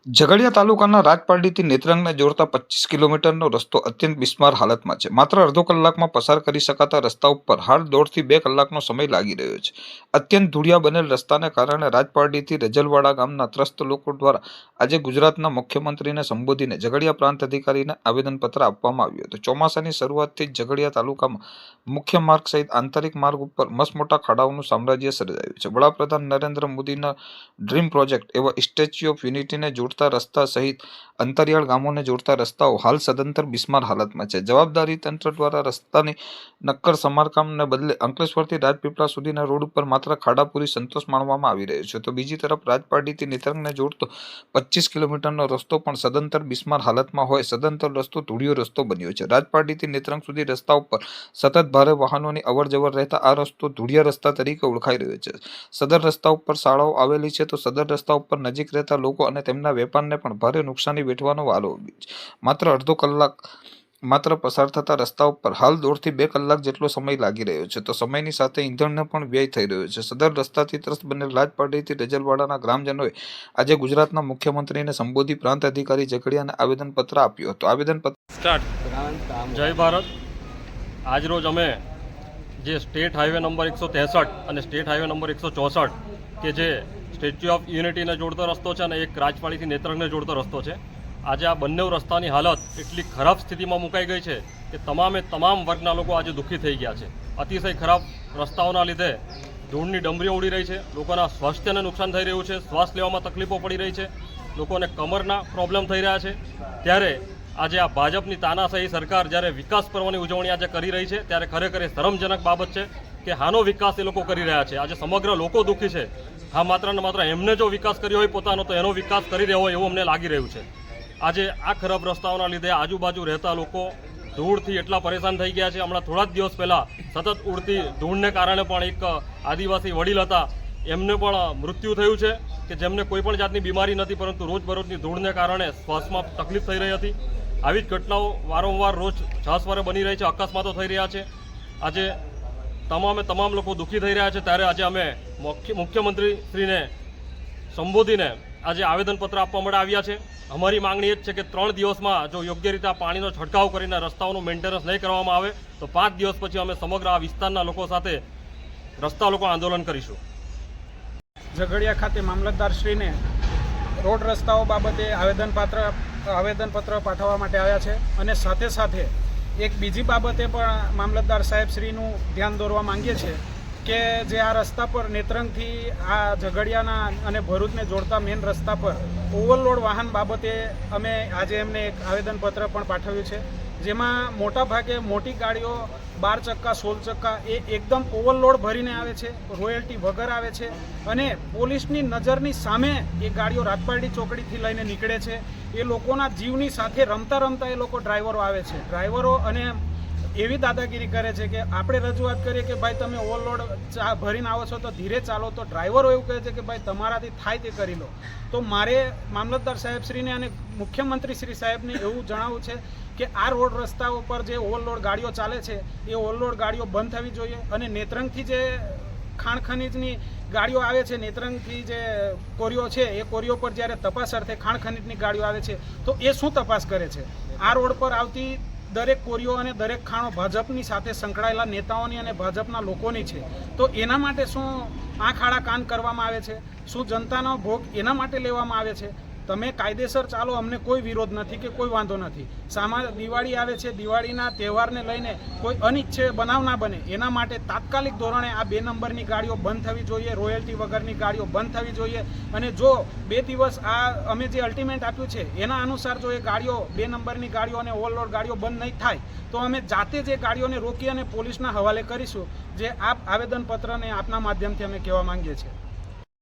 ઝઘડિયા તાલુકાના રાજપારડીથી નેત્રંગને જોડતા 25 કિલોમીટરનો રસ્તો અત્યંત બિસ્માર હાલતમાં છે. માત્ર અડધો કલાકમાં પસાર કરી શકાતા રસ્તા ઉપર હાલ 1.5 થી 2 કલાકનો સમય લાગી રહ્યો છે. અત્યંત ધૂળિયા બનેલ રસ્તાને કારણે રાજપારડીથી રજલવાડા ગામના ત્રસ્ત લોકો દ્વારા આજે ગુજરાતના મુખ્યમંત્રીને સંબોધીને ઝઘડિયા પ્રાંત અધિકારીને આવેદનપત્ર આપવામાં આવ્યું હતું. ચોમાસાની શરૂઆતથી જ ઝઘડિયા તાલુકામાં મુખ્ય માર્ગ સહિત આંતરિક માર્ગ ઉપર મસમોટા ખાડાઓનું સામ્રાજ્ય સર્જાયું છે. વડાપ્રધાન નરેન્દ્ર મોદીના ડ્રીમ પ્રોજેક્ટ એવા સ્ટેચ્યુ ઓફ યુનિટીને જોડતા રસ્તા સહિત અંતરિયાળ ગામોને જોડતા રસ્તાઓ હાલ સદંતર બિસ્માર હાલતમાં છે. જવાબદારી તંત્ર દ્વારા રસ્તાની નક્કર સમારકામને બદલે અંકલેશ્વરથી રાજપીપળા સુધીના રોડ ઉપર માત્ર ખાડાપુરી સંતોષ માણવામાં આવી રહ્યો છે, તો બીજી તરફ રાજપારડીથી નેત્રંગને જોડતો 25 કિલોમીટરનો રસ્તો પણ સદંતર બિસ્માર હાલતમાં હોય સદંતર રસ્તો ધૂળિયો રસ્તો બન્યો છે. રાજપારડીથી નેત્રંગ સુધી રસ્તા ઉપર સતત ભારે વાહનોની અવરજવર રહેતા આ રસ્તો ધૂળિયા રસ્તા તરીકે ઓળખાઈ રહ્યો છે. સદર રસ્તા ઉપર શાળાઓ આવેલી છે, તો સદર રસ્તા ઉપર નજીક રહેતા લોકો અને તેમના વેપારને પણ ભારે નુકસાની વેઠવાનો વારો આવ્યો છે. માત્ર અડધો કલાક માત્ર પસાર થતા રસ્તા ઉપર હાલ 1.5 થી 2 કલાક જેટલો સમય લાગી રહ્યો છે, તો સમયની સાથે ઈંધણનો પણ વ્યય થઈ રહ્યો છે. સદર રસ્તાથી ત્રસ્ત બનેલ રાજપારડીથી રજલવાડાના ગ્રામજનોએ આજે ગુજરાતના મુખ્યમંત્રીને સંબોધી પ્રાંત અધિકારી ઝઘડિયાને આવેદનપત્ર આપ્યું હતું. આવેદનપત્ર જય ભારત. આજરોજ અમે જે સ્ટેટ હાઈવે નંબર 163 અને સ્ટેટ હાઈવે નંબર 164 કે જે સ્ટેચ્યુ ઓફ યુનિટીને જોડતો રસ્તો છે અને એક રાજપાડીથી નેત્રંગને જોડતો રસ્તો છે, આજે આ બંને રસ્તાની હાલત એટલી ખરાબ સ્થિતિમાં મુકાઈ ગઈ છે કે તમામ વર્ગના લોકો આજે દુઃખી થઈ ગયા છે. અતિશય ખરાબ રસ્તાઓના લીધે ધૂળની ડમરીઓ ઉડી રહી છે, લોકોના સ્વાસ્થ્યને નુકસાન થઈ રહ્યું છે, શ્વાસ લેવામાં તકલીફો પડી રહી છે, લોકોને કમરના પ્રોબ્લેમ થઈ રહ્યા છે. ત્યારે આજે આ ભાજપની તાનાશાહી સરકાર જ્યારે વિકાસ પર્વની ઉજવણી આજે કરી રહી છે, ત્યારે ખરેખર એ શરમજનક બાબત છે કે હાનો વિકાસ એ લોકો કરી રહ્યા છે. આજે સમગ્ર લોકો દુઃખી છે. હા, માત્ર ને માત્ર એમને જો વિકાસ કર્યો હોય પોતાનો, તો એનો વિકાસ કરી રહ્યો હોય એવું અમને લાગી રહ્યું છે. આજે આ ખરાબ રસ્તાઓના લીધે આજુબાજુ રહેતા લોકો ધૂળથી એટલા પરેશાન થઈ ગયા છે. હમણાં થોડા જ દિવસ પહેલાં સતત ઉડતી ધૂળને કારણે પણ એક આદિવાસી વડીલ હતા, એમને પણ મૃત્યુ થયું છે કે જેમને કોઈ પણ જાતની બીમારી નથી, પરંતુ રોજબરોજની ધૂળને કારણે શ્વાસમાં તકલીફ થઈ રહી હતી. આવી જ ઘટનાઓ વારંવાર રોજ છાસવારે બની રહી છે, અકસ્માતો થઈ રહ્યા છે. આજે તમામ લોકો દુઃખી થઈ રહ્યા છે. ત્યારે આજે અમે મુખ્યમંત્રીશ્રીને સંબોધીને આજે આવેદનપત્ર આપવા માટે આવ્યા છે. અમારી માંગણી એ જ છે કે 3 દિવસમાં જો યોગ્ય રીતે પાણીનો છંટકાવ કરીને રસ્તાઓનું મેન્ટેનન્સ નહીં કરવામાં આવે તો 5 દિવસ પછી અમે સમગ્ર આ વિસ્તારના લોકો સાથે રસ્તા લોકો આંદોલન કરીશું. ઝઘડિયા ખાતે મામલતદારશ્રીને રોડ રસ્તાઓ બાબતે આવેદનપત્ર પાઠવવા માટે આવ્યા છે અને સાથે સાથે એક બીજી બાબતે પણ મામલતદાર સાહેબશ્રીનું ધ્યાન દોરવા માંગીએ છીએ કે જે આ રસ્તા પર નેત્રંગથી આ ઝઘડિયાના અને ભરૂચને જોડતા મેઇન રસ્તા પર ઓવરલોડ વાહન બાબતે અમે આજે એમને એક આવેદનપત્ર પણ પાઠવ્યું છે, જેમાં મોટા ભાગે મોટી ગાડીઓ 12 ચક્કા 16 ચક્કા એ એકદમ ઓવરલોડ ભરીને આવે છે, રોયલ્ટી વગર આવે છે અને પોલીસની નજરની સામે એ ગાડીઓ રાજપારડી ચોકડીથી લઈને નીકળે છે. એ લોકોના જીવની સાથે રમતા રમતા એ લોકો ડ્રાઈવરો આવે છે. ડ્રાઈવરો અને એવી દાદાગીરી કરે છે કે આપણે રજૂઆત કરીએ કે ભાઈ તમે ઓવરલોડ ભરીને આવો છો તો ધીરે ચાલો, તો ડ્રાઈવરો એવું કહે છે કે ભાઈ તમારાથી થાય તે કરી લો. તો મારે મામલતદાર સાહેબશ્રીને અને મુખ્યમંત્રી શ્રી સાહેબને એવું જણાવવું છે કે આ રોડ રસ્તા ઉપર જે ઓવરલોડ ગાડીઓ ચાલે છે એ ઓવરલોડ ગાડીઓ બંધ થવી જોઈએ અને નેત્રંગથી જે ખાણ ખનીજની ગાડીઓ આવે છે, નેત્રંગથી જે કોરીઓ છે એ કોરીઓ પર જ્યારે તપાસ અર્થે ખાણ ખનીજની ગાડીઓ આવે છે તો એ શું તપાસ કરે છે? આ રોડ પર આવતી દરેક કોરીઓ અને દરેક ખાણો ભાજપની સાથે સંકળાયેલા નેતાઓની અને ભાજપના લોકોની છે, તો એના માટે શું આંખ આડા કાન કરવામાં આવે છે? શું જનતાનો ભોગ એના માટે લેવામાં આવે છે? તમે કાયદેસર ચાલો, અમને કોઈ વિરોધ નથી કે કોઈ વાંધો નથી. દિવાળી આવે છે, દિવાળીના તહેવારને લઈને કોઈ અનિચ્છનીય બનાવ ના બને એના માટે તાત્કાલિક ધોરણે આ 2 નંબરની ગાડીઓ બંધ થવી જોઈએ, રોયલ્ટી વગરની ગાડીઓ બંધ થવી જોઈએ. અને જો 2 દિવસ આ અમે જે અલ્ટિમેટ આપ્યું છે એના અનુસાર જો એ ગાડીઓ 2 નંબરની ગાડીઓ અને ઓવરલોડ ગાડીઓ બંધ નહીં થાય તો અમે જાતે જે ગાડીઓને રોકી અને પોલીસના હવાલે કરીશું, જે આપ આવેદનપત્રને આપના માધ્યમથી અમે કહેવા માંગીએ છીએ.